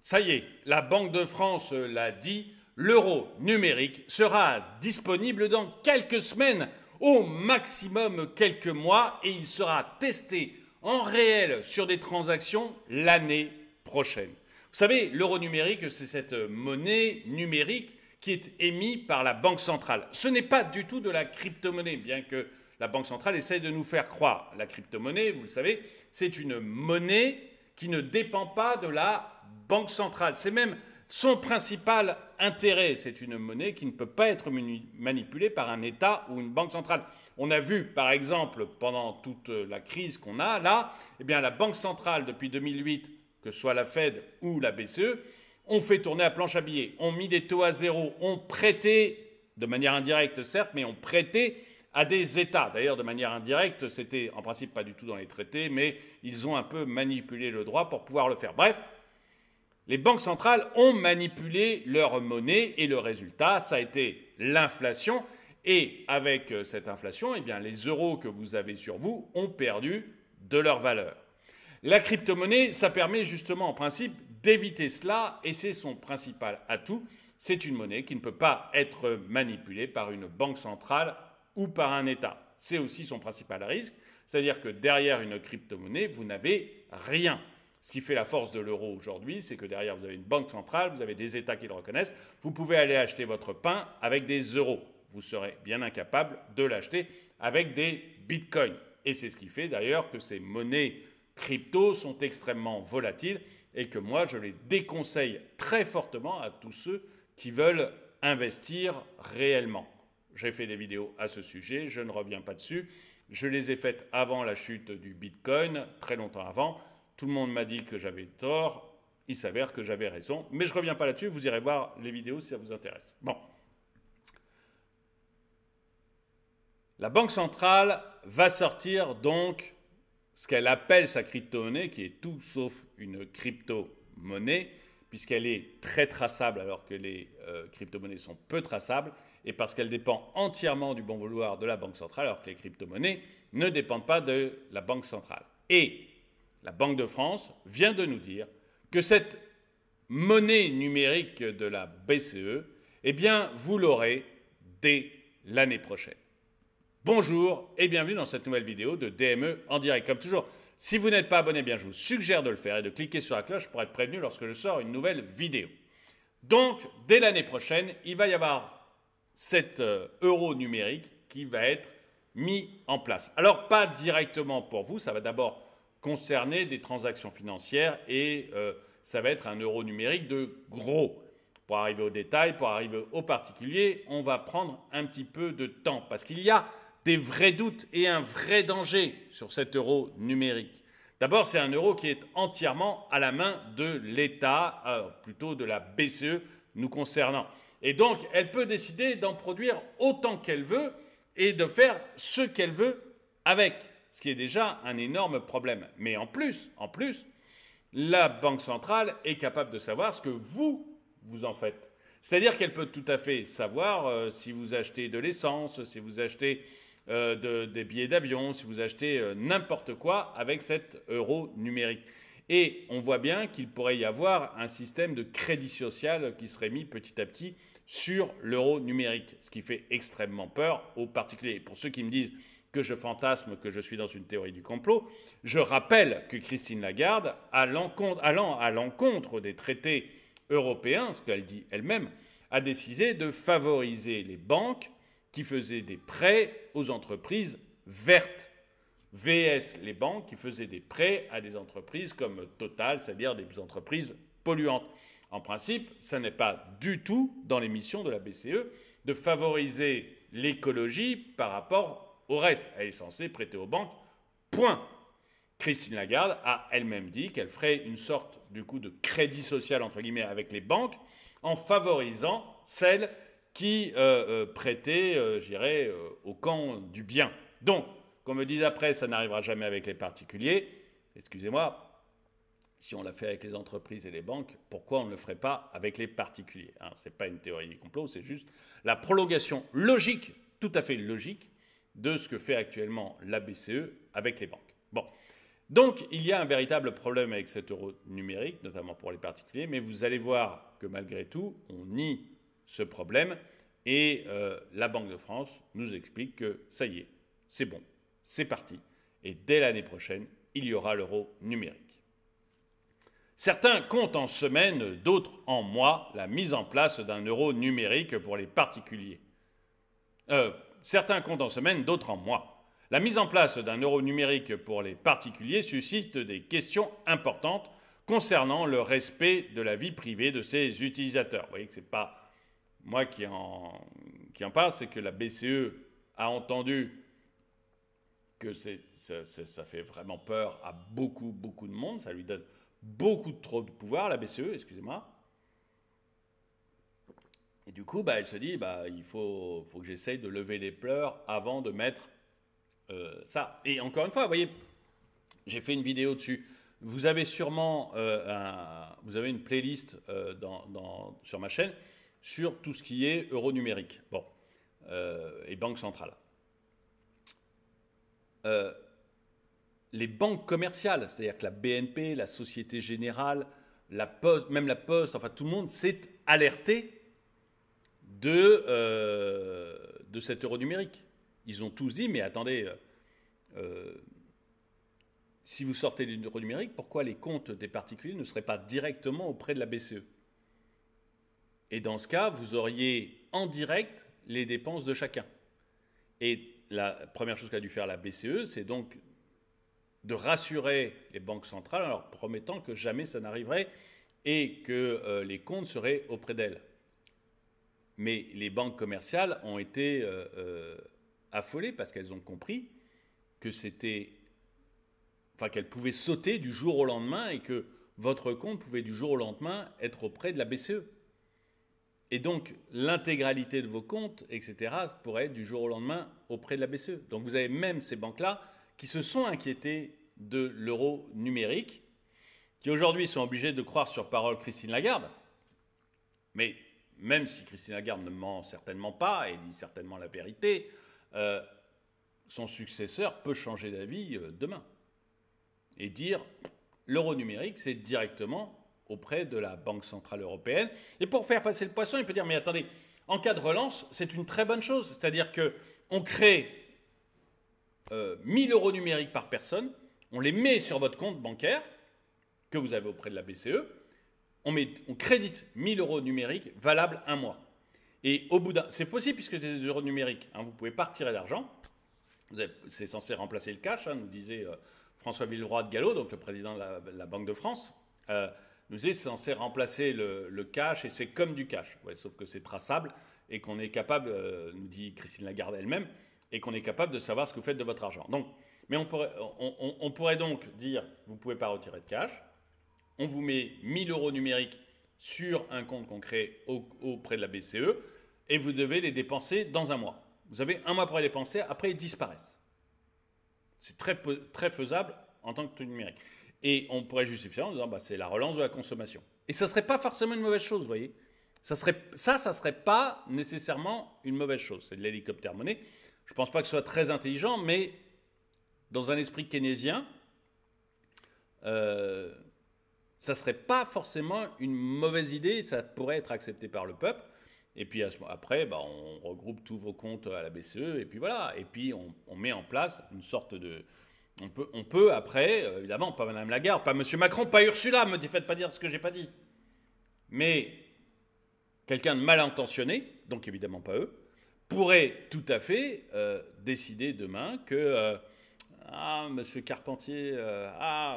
Ça y est, la Banque de France l'a dit, l'euro numérique sera disponible dans quelques semaines, au maximum quelques mois, et il sera testé en réel sur des transactions l'année prochaine. Vous savez, l'euro numérique, c'est cette monnaie numérique qui est émise par la Banque centrale. Ce n'est pas du tout de la crypto-monnaie, bien que la Banque centrale essaie de nous faire croire. La crypto-monnaie, vous le savez, c'est une monnaie qui ne dépend pas de la Banque centrale. C'est même son principal intérêt. C'est une monnaie qui ne peut pas être manipulée par un État ou une banque centrale. On a vu, par exemple, pendant toute la crise qu'on a là, eh bien, la Banque centrale, depuis 2008, que ce soit la Fed ou la BCE, ont fait tourner à planche à billets, ont mis des taux à zéro, ont prêté, de manière indirecte certes, mais ont prêté à des États. D'ailleurs, de manière indirecte, c'était en principe pas du tout dans les traités, mais ils ont un peu manipulé le droit pour pouvoir le faire. Bref, les banques centrales ont manipulé leur monnaie et le résultat, ça a été l'inflation. Et avec cette inflation, eh bien, les euros que vous avez sur vous ont perdu de leur valeur. La crypto-monnaie, ça permet justement en principe d'éviter cela et c'est son principal atout. C'est une monnaie qui ne peut pas être manipulée par une banque centrale ou par un État. C'est aussi son principal risque, c'est-à-dire que derrière une crypto-monnaie, vous n'avez rien. Ce qui fait la force de l'euro aujourd'hui, c'est que derrière, vous avez une banque centrale, vous avez des États qui le reconnaissent. Vous pouvez aller acheter votre pain avec des euros. Vous serez bien incapable de l'acheter avec des bitcoins. Et c'est ce qui fait d'ailleurs que ces monnaies crypto sont extrêmement volatiles et que moi, je les déconseille très fortement à tous ceux qui veulent investir réellement. J'ai fait des vidéos à ce sujet, je ne reviens pas dessus. Je les ai faites avant la chute du bitcoin, très longtemps avant. Tout le monde m'a dit que j'avais tort, il s'avère que j'avais raison. Mais je ne reviens pas là-dessus, vous irez voir les vidéos si ça vous intéresse. Bon. La Banque centrale va sortir donc ce qu'elle appelle sa crypto-monnaie, qui est tout sauf une crypto-monnaie, puisqu'elle est très traçable alors que les crypto-monnaies sont peu traçables, et parce qu'elle dépend entièrement du bon vouloir de la Banque centrale, alors que les crypto-monnaies ne dépendent pas de la Banque centrale. Et la Banque de France vient de nous dire que cette monnaie numérique de la BCE, eh bien, vous l'aurez dès l'année prochaine. Bonjour et bienvenue dans cette nouvelle vidéo de DME en direct. Comme toujours, si vous n'êtes pas abonné, eh bien, je vous suggère de le faire et de cliquer sur la cloche pour être prévenu lorsque je sors une nouvelle vidéo. Donc, dès l'année prochaine, il va y avoir cet euro numérique qui va être mis en place. Alors, pas directement pour vous, ça va d'abord concerner des transactions financières et ça va être un euro numérique de gros. Pour arriver au détail, pour arriver aux particuliers, on va prendre un petit peu de temps parce qu'il y a des vrais doutes et un vrai danger sur cet euro numérique. D'abord, c'est un euro qui est entièrement à la main de l'État, plutôt de la BCE nous concernant. Et donc, elle peut décider d'en produire autant qu'elle veut et de faire ce qu'elle veut avec, ce qui est déjà un énorme problème. Mais en plus, la Banque centrale est capable de savoir ce que vous en faites. C'est-à-dire qu'elle peut tout à fait savoir si vous achetez de l'essence, si vous achetez des billets d'avion, si vous achetez n'importe quoi avec cet euro numérique. Et on voit bien qu'il pourrait y avoir un système de crédit social qui serait mis petit à petit sur l'euro numérique, ce qui fait extrêmement peur aux particuliers. Pour ceux qui me disent que je fantasme, que je suis dans une théorie du complot, je rappelle que Christine Lagarde, allant à l'encontre des traités européens, ce qu'elle dit elle-même, a décidé de favoriser les banques qui faisaient des prêts aux entreprises vertes. VS, les banques qui faisaient des prêts à des entreprises comme Total, c'est-à-dire des entreprises polluantes. En principe, ça n'est pas du tout dans les missions de la BCE de favoriser l'écologie par rapport au reste. Elle est censée prêter aux banques, point. Christine Lagarde a elle-même dit qu'elle ferait une sorte du coup de crédit social entre guillemets avec les banques en favorisant celles qui prêtaient, je dirais, au camp du bien. Donc, qu'on me dise après, ça n'arrivera jamais avec les particuliers. Excusez-moi, si on l'a fait avec les entreprises et les banques, pourquoi on ne le ferait pas avec les particuliers, hein? Ce n'est pas une théorie du complot, c'est juste la prolongation logique, tout à fait logique, de ce que fait actuellement la BCE avec les banques. Bon. Donc, il y a un véritable problème avec cet euro numérique, notamment pour les particuliers, mais vous allez voir que malgré tout, on nie ce problème et la Banque de France nous explique que ça y est, c'est bon, c'est parti. Et dès l'année prochaine, il y aura l'euro numérique. Certains comptent en semaines, d'autres en mois, la mise en place d'un euro numérique pour les particuliers. Certains comptent en semaines, d'autres en mois. La mise en place d'un euro numérique pour les particuliers suscite des questions importantes concernant le respect de la vie privée de ses utilisateurs. Vous voyez que ce n'est pas moi qui en parle, c'est que la BCE a entendu que ça fait vraiment peur à beaucoup de monde, ça lui donne beaucoup trop de pouvoir, la BCE, excusez-moi. Et du coup, elle se dit, il faut que j'essaye de lever les pleurs avant de mettre ça. Et encore une fois, vous voyez, j'ai fait une vidéo dessus. Vous avez sûrement vous avez une playlist sur ma chaîne sur tout ce qui est euro numérique et banque centrale. Les banques commerciales, c'est-à-dire que la BNP, la Société Générale, la Poste, même la Poste, enfin tout le monde s'est alerté de cet euro numérique. Ils ont tous dit, mais attendez, si vous sortez de l'euro numérique, pourquoi les comptes des particuliers ne seraient pas directement auprès de la BCE? Et dans ce cas, vous auriez en direct les dépenses de chacun. Et la première chose qu'a dû faire la BCE, c'est donc de rassurer les banques centrales en leur promettant que jamais ça n'arriverait et que les comptes seraient auprès d'elles. Mais les banques commerciales ont été affolées parce qu'elles ont compris que qu'elles pouvaient sauter du jour au lendemain et que votre compte pouvait du jour au lendemain être auprès de la BCE. Et donc, l'intégralité de vos comptes, etc., pourrait être du jour au lendemain auprès de la BCE. Donc, vous avez même ces banques-là qui se sont inquiétées de l'euro numérique, qui aujourd'hui sont obligées de croire sur parole Christine Lagarde. Mais même si Christine Lagarde ne ment certainement pas et dit certainement la vérité, son successeur peut changer d'avis demain et dire l'euro numérique, c'est directement auprès de la Banque Centrale Européenne. Et pour faire passer le poisson, il peut dire, mais attendez, en cas de relance, c'est une très bonne chose. C'est-à-dire qu'on crée 1000 euros numériques par personne, on les met sur votre compte bancaire que vous avez auprès de la BCE, on crédite 1000 euros numériques valables un mois. Et au bout d'un... C'est possible puisque c'est des euros numériques. Vous ne pouvez pas retirer d'argent. C'est censé remplacer le cash, nous disait François Villeroy de Gallo, donc le président de la Banque de France. Nous disait c'est censé remplacer le cash et c'est comme du cash. Ouais, sauf que c'est traçable et qu'on est capable, nous dit Christine Lagarde elle-même, et qu'on est capable de savoir ce que vous faites de votre argent. Donc, mais on pourrait donc dire, vous ne pouvez pas retirer de cash, on vous met 1000 euros numériques sur un compte qu'on crée auprès de la BCE et vous devez les dépenser dans un mois. Vous avez un mois pour les dépenser, après ils disparaissent. C'est très faisable en tant que tout numérique. Et on pourrait justifier en disant c'est la relance de la consommation. Et ça ne serait pas forcément une mauvaise chose, vous voyez. Ça serait pas nécessairement une mauvaise chose. C'est de l'hélicoptère monnaie. Je ne pense pas que ce soit très intelligent, mais dans un esprit keynésien, ça ne serait pas forcément une mauvaise idée, ça pourrait être accepté par le peuple. Et puis après, on regroupe tous vos comptes à la BCE, et puis voilà. Et puis on met en place une sorte de... On peut après, évidemment, pas Mme Lagarde, pas M. Macron, pas Ursula, me faites pas dire ce que j'ai pas dit. Mais quelqu'un de mal intentionné, donc évidemment pas eux, pourrait tout à fait décider demain que Monsieur Carpentier,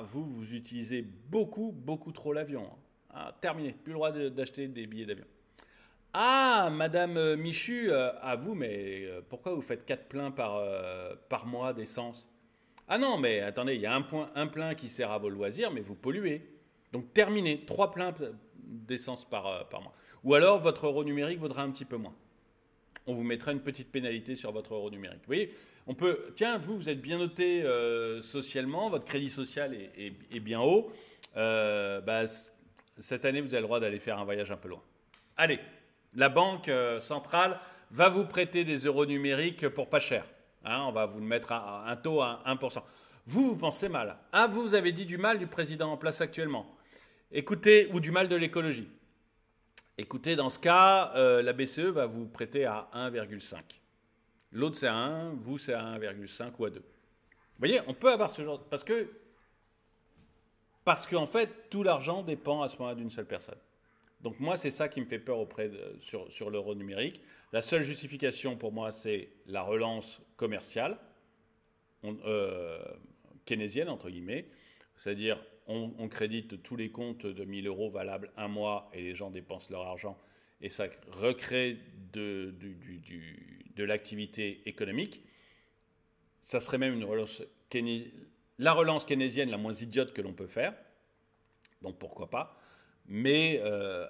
vous utilisez beaucoup trop l'avion. Terminé, plus le droit d'acheter des billets d'avion. Madame Michu, vous, mais pourquoi vous faites 4 pleins par mois d'essence? Non, mais attendez, il y a un plein qui sert à vos loisirs, mais vous polluez. Donc terminez, 3 pleins d'essence par mois. Ou alors, votre euro numérique vaudra un petit peu moins. On vous mettra une petite pénalité sur votre euro numérique. Vous voyez, tiens, vous êtes bien noté socialement, votre crédit social est bien haut. Cette année, vous avez le droit d'aller faire un voyage un peu loin. Allez, la Banque centrale va vous prêter des euros numériques pour pas cher. On va vous mettre à un taux à 1%. vous pensez mal. Ah, vous avez dit du mal du président en place actuellement. Écoutez, ou du mal de l'écologie. Écoutez, dans ce cas, la BCE va vous prêter à 1,5. L'autre c'est à 1, vous c'est à 1,5 ou à 2. Vous voyez, on peut avoir ce genre... Parce qu'en fait, tout l'argent dépend à ce moment-là d'une seule personne. Donc moi, c'est ça qui me fait peur sur l'euro numérique. La seule justification pour moi, c'est la relance commerciale, keynésienne, entre guillemets. C'est-à-dire, on crédite tous les comptes de 1000 euros valables un mois et les gens dépensent leur argent et ça recrée de l'activité économique. Ça serait même une relance la relance keynésienne la moins idiote que l'on peut faire. Donc pourquoi pas. Mais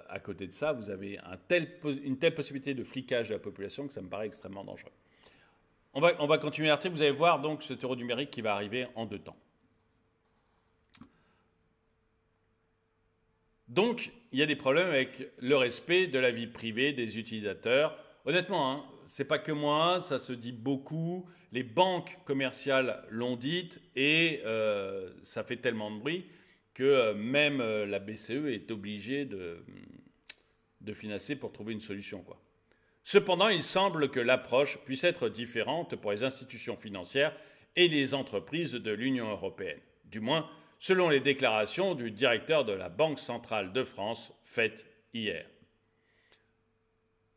à côté de ça, vous avez une telle possibilité de flicage de la population que ça me paraît extrêmement dangereux. On va continuer l'article. Vous allez voir donc cet euro numérique qui va arriver en 2 temps. Donc, il y a des problèmes avec le respect de la vie privée des utilisateurs. Honnêtement, hein, c'est pas que moi, ça se dit beaucoup. Les banques commerciales l'ont dit et ça fait tellement de bruit que même la BCE est obligée de financer pour trouver une solution, quoi. Cependant, il semble que l'approche puisse être différente pour les institutions financières et les entreprises de l'Union européenne. Du moins, selon les déclarations du directeur de la Banque centrale de France faites hier.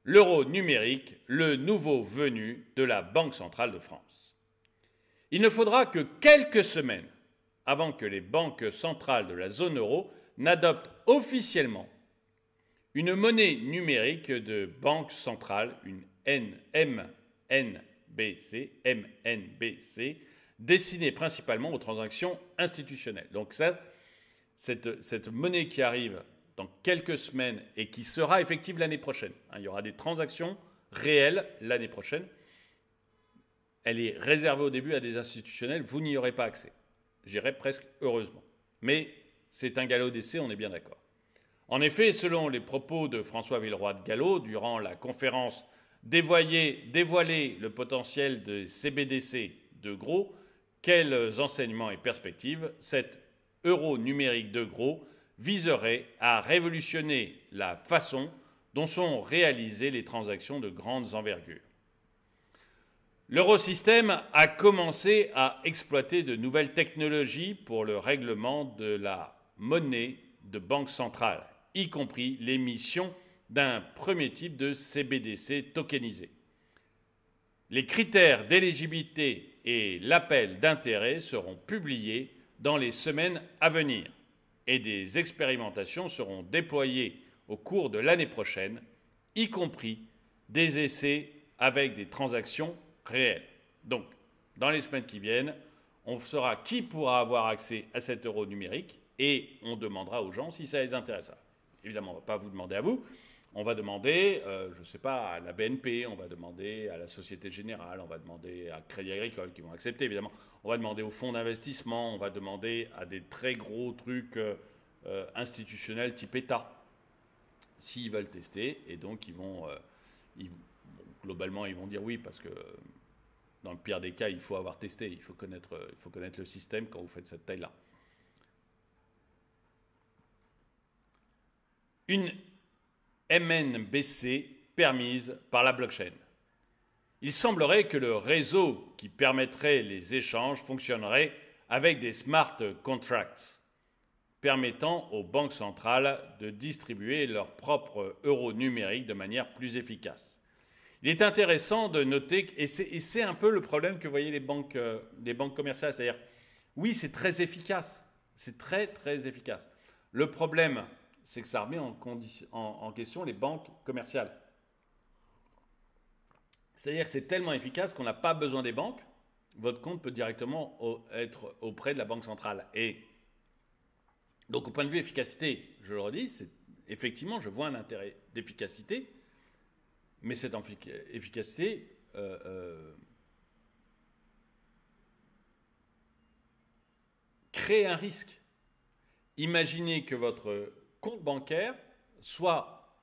L'euro numérique, le nouveau venu de la Banque centrale de France. Il ne faudra que quelques semaines avant que les banques centrales de la zone euro n'adoptent officiellement une monnaie numérique de banque centrale, une MNBC, destinée principalement aux transactions institutionnelles. Donc cette monnaie qui arrive dans quelques semaines et qui sera effective l'année prochaine, hein, il y aura des transactions réelles l'année prochaine, elle est réservée au début à des institutionnels, vous n'y aurez pas accès. J'irais presque heureusement. Mais c'est un galop d'essai, on est bien d'accord. En effet, selon les propos de François Villeroy de Galhau durant la conférence dévoiler le potentiel de CBDC de gros, quels enseignements et perspectives cet euro numérique de gros viserait à révolutionner la façon dont sont réalisées les transactions de grandes envergures. L'eurosystème a commencé à exploiter de nouvelles technologies pour le règlement de la monnaie de banque centrale, y compris l'émission d'un premier type de CBDC tokenisé. Les critères d'éligibilité et l'appel d'intérêt seront publiés dans les semaines à venir et des expérimentations seront déployées au cours de l'année prochaine, y compris des essais avec des transactions réelles. Donc, dans les semaines qui viennent, on saura qui pourra avoir accès à cet euro numérique et on demandera aux gens si ça les intéresse. Évidemment, on ne va pas vous demander à vous. On va demander, je ne sais pas, à la BNP, on va demander à la Société Générale, on va demander à Crédit Agricole qui vont accepter, évidemment. On va demander aux fonds d'investissement, on va demander à des très gros trucs institutionnels type État, s'ils veulent tester. Et donc, globalement, ils vont dire oui, parce que dans le pire des cas, il faut avoir testé, il faut connaître le système quand vous faites cette taille-là. Une MNBC permise par la blockchain. Il semblerait que le réseau qui permettrait les échanges fonctionnerait avec des smart contracts, permettant aux banques centrales de distribuer leurs propres euros numériques de manière plus efficace. Il est intéressant de noter, et c'est un peu le problème que voyaient les banques commerciales, c'est-à-dire, oui, c'est très efficace, c'est très très efficace. Le problème, c'est que ça remet en question les banques commerciales. C'est-à-dire que c'est tellement efficace qu'on n'a pas besoin des banques. Votre compte peut directement être auprès de la banque centrale. Et donc, au point de vue efficacité, je le redis, effectivement, je vois un intérêt d'efficacité, mais cette efficacité crée un risque. Imaginez que votre compte bancaire soit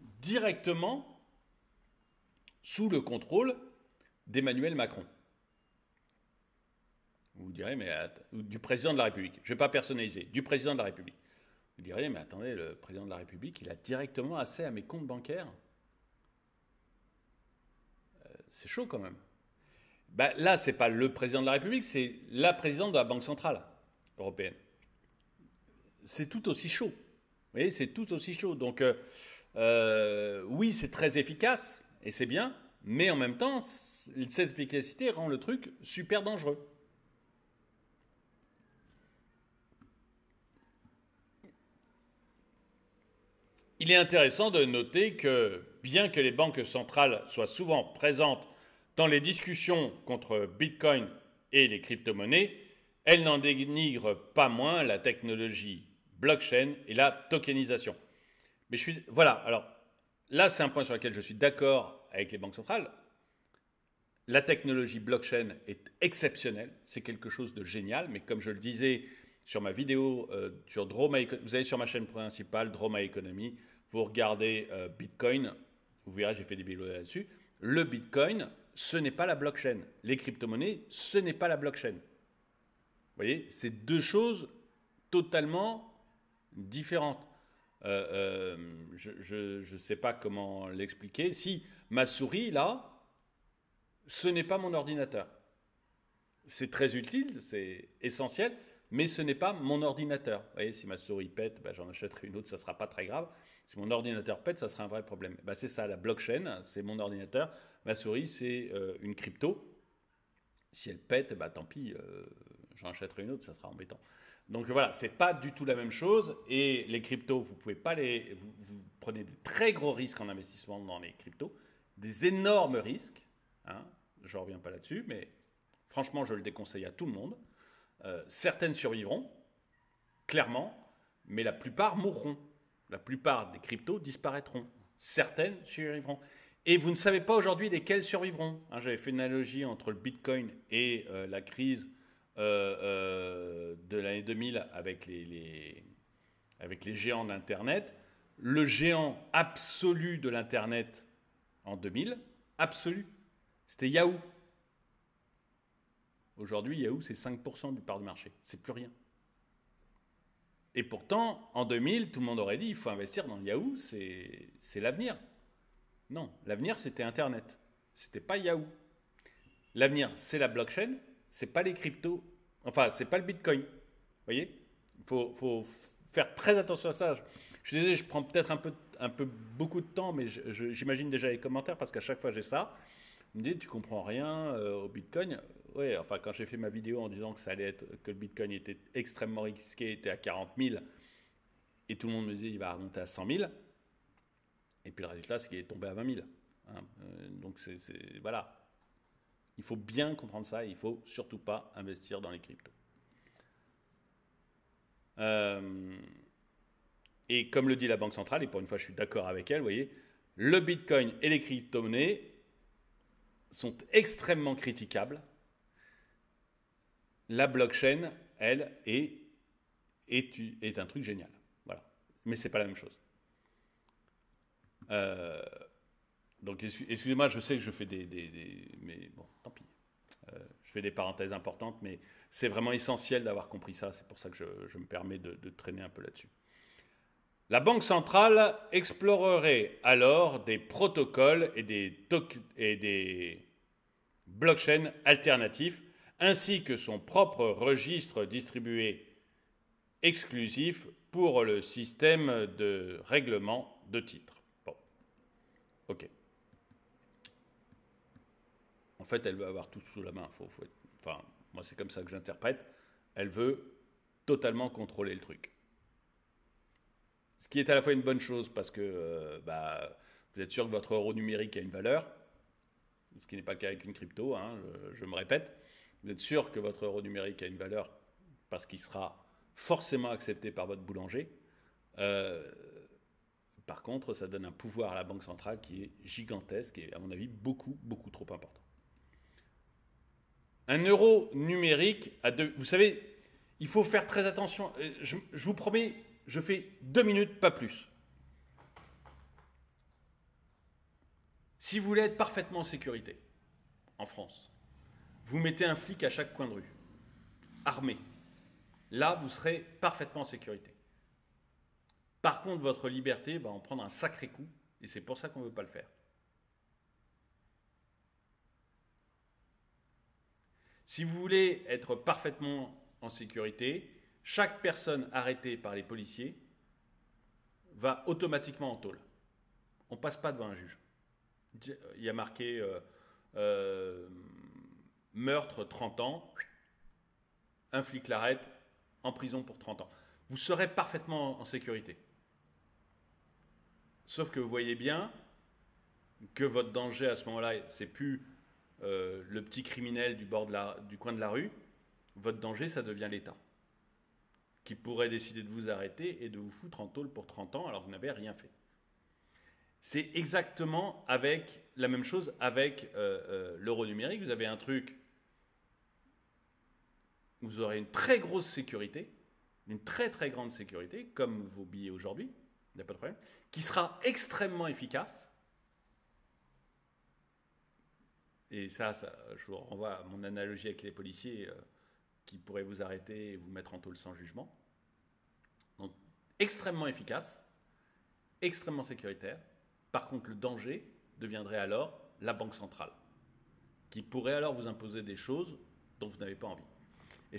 directement sous le contrôle d'Emmanuel Macron. Vous direz, mais du président de la République. Je ne vais pas personnaliser, du président de la République. Vous direz, mais attendez, le président de la République, il a directement accès à mes comptes bancaires. C'est chaud quand même. Ben, là, ce n'est pas le président de la République, c'est la présidente de la Banque Centrale Européenne. C'est tout aussi chaud. Vous voyez, c'est tout aussi chaud. Donc, oui, c'est très efficace, et c'est bien, mais en même temps, cette efficacité rend le truc super dangereux. Il est intéressant de noter que, bien que les banques centrales soient souvent présentes dans les discussions contre Bitcoin et les crypto-monnaies, elles n'en dénigrent pas moins la technologie blockchain et la tokenisation. Mais voilà, alors là c'est un point sur lequel je suis d'accord avec les banques centrales. La technologie blockchain est exceptionnelle, c'est quelque chose de génial, mais comme je le disais sur ma vidéo sur Draw My Economy, vous allez sur ma chaîne principale, Draw My Economy, vous regardez Bitcoin, vous verrez, j'ai fait des vidéos là-dessus. Le Bitcoin, ce n'est pas la blockchain. Les crypto-monnaies, ce n'est pas la blockchain. Vous voyez, c'est deux choses totalement différentes. Je ne sais pas comment l'expliquer. Si ma souris, là, ce n'est pas mon ordinateur. C'est très utile, c'est essentiel, mais ce n'est pas mon ordinateur. Vous voyez, si ma souris pète, ben, j'en achèterai une autre, ça ne sera pas très grave. Si mon ordinateur pète, ça sera un vrai problème. Ben, c'est ça, la blockchain, c'est mon ordinateur. Ma souris, c'est une crypto. Si elle pète, ben, tant pis, j'en achèterai une autre, ça sera embêtant. Donc voilà, ce n'est pas du tout la même chose. Et les cryptos, vous pouvez pas les. Vous prenez des très gros risques en investissement dans les cryptos, des énormes risques. Hein, je ne reviens pas là-dessus, mais franchement, je le déconseille à tout le monde. Certaines survivront, clairement, mais la plupart mourront. La plupart des cryptos disparaîtront. Certaines survivront. Et vous ne savez pas aujourd'hui lesquelles survivront. Hein, j'avais fait une analogie entre le Bitcoin et la crise de l'année 2000 avec les géants d'Internet. Le géant absolu de l'Internet en 2000, absolu, c'était Yahoo. Aujourd'hui, Yahoo, c'est 5% du part du marché. C'est plus rien. Et pourtant, en 2000, tout le monde aurait dit il faut investir dans Yahoo, c'est l'avenir. Non, l'avenir, c'était Internet. C'était pas Yahoo. L'avenir, c'est la blockchain, c'est pas les cryptos, enfin, c'est pas le Bitcoin. Vous voyez, il faut faire très attention à ça. Je suis désolé, je prends peut-être un peu beaucoup de temps, mais j'imagine déjà les commentaires parce qu'à chaque fois j'ai ça. Vous me dites, tu comprends rien au Bitcoin. Oui, enfin, quand j'ai fait ma vidéo en disant que ça allait être, que le Bitcoin était extrêmement risqué, était à 40 000, et tout le monde me disait il va remonter à 100 000, et puis le résultat, c'est qu'il est tombé à 20 000. Hein, donc, voilà. Il faut bien comprendre ça, il ne faut surtout pas investir dans les cryptos. Et comme le dit la Banque centrale, et pour une fois, je suis d'accord avec elle, vous voyez, le Bitcoin et les crypto-monnaies sont extrêmement critiquables. La blockchain, elle, est un truc génial. Voilà. Mais ce n'est pas la même chose. Donc, excusez-moi, je sais que je fais mais bon, tant pis. Je fais des parenthèses importantes, mais c'est vraiment essentiel d'avoir compris ça. C'est pour ça que je me permets de traîner un peu là-dessus. La Banque centrale explorerait alors des protocoles et des blockchains alternatifs, ainsi que son propre registre distribué exclusif pour le système de règlement de titres. Bon, ok. En fait, elle veut avoir tout sous la main. Enfin, moi, c'est comme ça que j'interprète. Elle veut totalement contrôler le truc. Ce qui est à la fois une bonne chose parce que vous êtes sûr que votre euro numérique a une valeur, ce qui n'est pas le cas avec une crypto, hein, je me répète. Vous êtes sûr que votre euro numérique a une valeur parce qu'il sera forcément accepté par votre boulanger. Par contre, ça donne un pouvoir à la Banque centrale qui est gigantesque et à mon avis beaucoup, beaucoup trop important. Un euro numérique vous savez, il faut faire très attention. Je vous promets, je fais 2 minutes, pas plus. Si vous voulez être parfaitement en sécurité, en France, vous mettez un flic à chaque coin de rue. armé. Là, vous serez parfaitement en sécurité. Par contre, votre liberté va en prendre un sacré coup, et c'est pour ça qu'on ne veut pas le faire. Si vous voulez être parfaitement en sécurité, chaque personne arrêtée par les policiers va automatiquement en tôle. On ne passe pas devant un juge. Il y a marqué meurtre 30 ans, un flic l'arrête, en prison pour 30 ans. Vous serez parfaitement en sécurité. Sauf que vous voyez bien que votre danger à ce moment-là, c'est plus le petit criminel du coin de la rue. Votre danger, ça devient l'État, qui pourrait décider de vous arrêter et de vous foutre en tôle pour 30 ans alors que vous n'avez rien fait. C'est exactement la même chose avec l'euro numérique. Vous avez un truc, vous aurez une très grosse sécurité, une très très grande sécurité, comme vos billets aujourd'hui, il n'y a pas de problème, qui sera extrêmement efficace. Et ça, je vous renvoie à mon analogie avec les policiers qui pourraient vous arrêter et vous mettre en tôle sans jugement. Donc, extrêmement efficace, extrêmement sécuritaire. Par contre, le danger deviendrait alors la banque centrale, qui pourrait alors vous imposer des choses dont vous n'avez pas envie. Et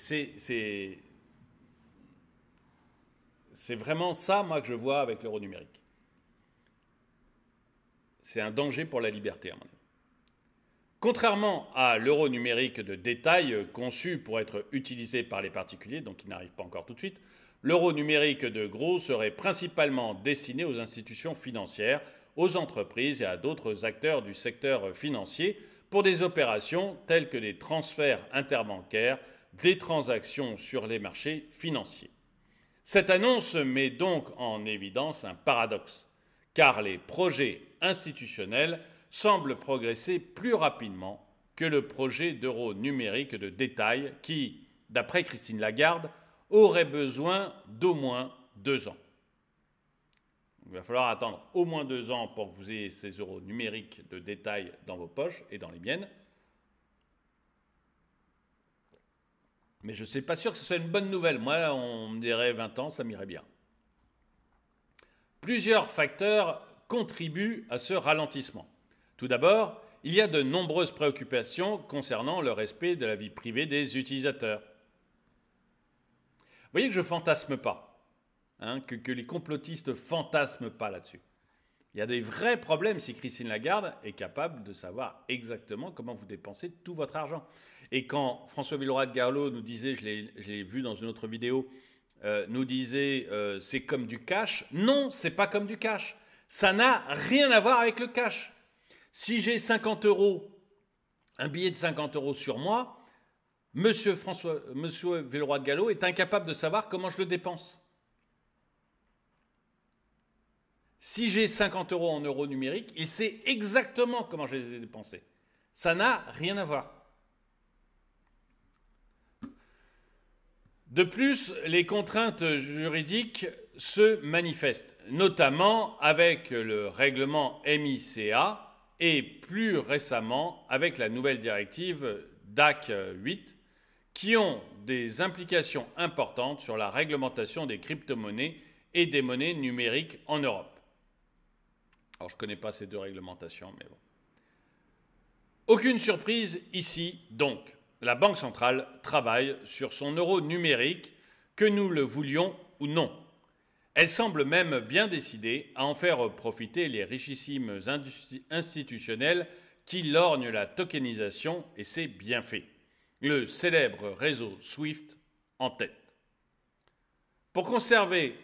c'est vraiment ça, moi, que je vois avec l'euro numérique. C'est un danger pour la liberté, à mon avis. Contrairement à l'euro numérique de détail conçu pour être utilisé par les particuliers, donc qui n'arrive pas encore tout de suite, l'euro numérique de gros serait principalement destiné aux institutions financières, aux entreprises et à d'autres acteurs du secteur financier pour des opérations telles que des transferts interbancaires, des transactions sur les marchés financiers. Cette annonce met donc en évidence un paradoxe, car les projets institutionnels semblent progresser plus rapidement que le projet d'euro numérique de détail qui, d'après Christine Lagarde, aurait besoin d'au moins 2 ans. Il va falloir attendre au moins 2 ans pour que vous ayez ces euros numériques de détail dans vos poches et dans les miennes. Mais je ne suis pas sûr que ce soit une bonne nouvelle. Moi, on me dirait 20 ans, ça m'irait bien. Plusieurs facteurs contribuent à ce ralentissement. Tout d'abord, il y a de nombreuses préoccupations concernant le respect de la vie privée des utilisateurs. Vous voyez que je ne fantasme pas, que les complotistes ne fantasment pas là-dessus. Il y a des vrais problèmes si Christine Lagarde est capable de savoir exactement comment vous dépensez tout votre argent. Et quand François Villeroy-de-Galhau nous disait, je l'ai vu dans une autre vidéo, nous disait c'est comme du cash. Non, c'est pas comme du cash. Ça n'a rien à voir avec le cash. Si j'ai 50 euros, un billet de 50 euros sur moi, Monsieur Villeroy-de-Galhau est incapable de savoir comment je le dépense. Si j'ai 50 euros en euros numériques, il sait exactement comment je les ai dépensés. Ça n'a rien à voir. De plus, les contraintes juridiques se manifestent, notamment avec le règlement MICA et plus récemment avec la nouvelle directive DAC 8, qui ont des implications importantes sur la réglementation des crypto-monnaies et des monnaies numériques en Europe. Alors, je ne connais pas ces deux réglementations, mais bon. Aucune surprise ici, donc. La Banque centrale travaille sur son euro numérique, que nous le voulions ou non. Elle semble même bien décidée à en faire profiter les richissimes institutionnels qui lorgnent la tokenisation, et c'est bien fait. Le célèbre réseau SWIFT en tête. Pour conserver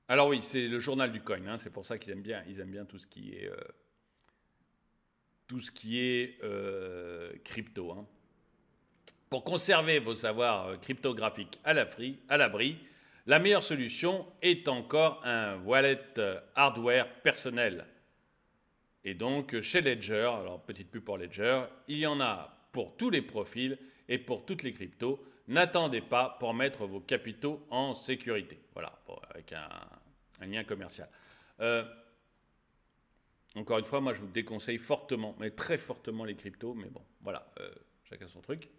alors oui, c'est le journal du coin, c'est pour ça qu'ils aiment bien tout ce qui est crypto. Pour conserver vos savoirs cryptographiques à l'abri, la meilleure solution est encore un wallet hardware personnel. Et donc chez Ledger, alors petite pub pour Ledger, il y en a pour tous les profils et pour toutes les cryptos. N'attendez pas pour mettre vos capitaux en sécurité. Voilà, avec un lien commercial. Encore une fois, moi je vous déconseille fortement, mais très fortement les cryptos, mais bon, voilà, chacun son truc.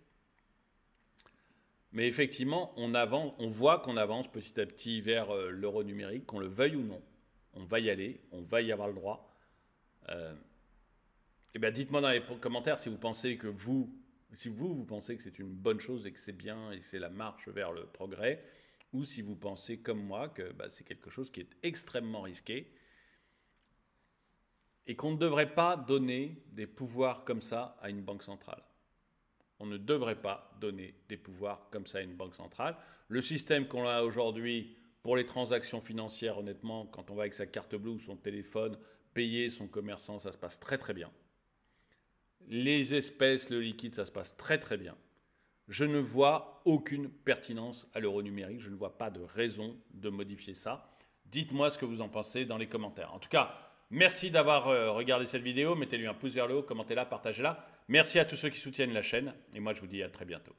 Mais effectivement, on voit qu'on avance petit à petit vers l'euro numérique, qu'on le veuille ou non. On va y aller, on va y avoir le droit. Et bien dites-moi dans les commentaires si vous pensez que vous pensez que c'est une bonne chose et que c'est bien et que c'est la marche vers le progrès, ou si vous pensez comme moi que c'est quelque chose qui est extrêmement risqué et qu'on ne devrait pas donner des pouvoirs comme ça à une banque centrale. On ne devrait pas donner des pouvoirs comme ça à une banque centrale. Le système qu'on a aujourd'hui pour les transactions financières, honnêtement, quand on va avec sa carte bleue ou son téléphone payer son commerçant, ça se passe très très bien. Les espèces, le liquide, ça se passe très très bien. Je ne vois aucune pertinence à l'euro numérique. Je ne vois pas de raison de modifier ça. Dites-moi ce que vous en pensez dans les commentaires. En tout cas, merci d'avoir regardé cette vidéo. Mettez-lui un pouce vers le haut, commentez-la, partagez-la. Merci à tous ceux qui soutiennent la chaîne. Et moi, je vous dis à très bientôt.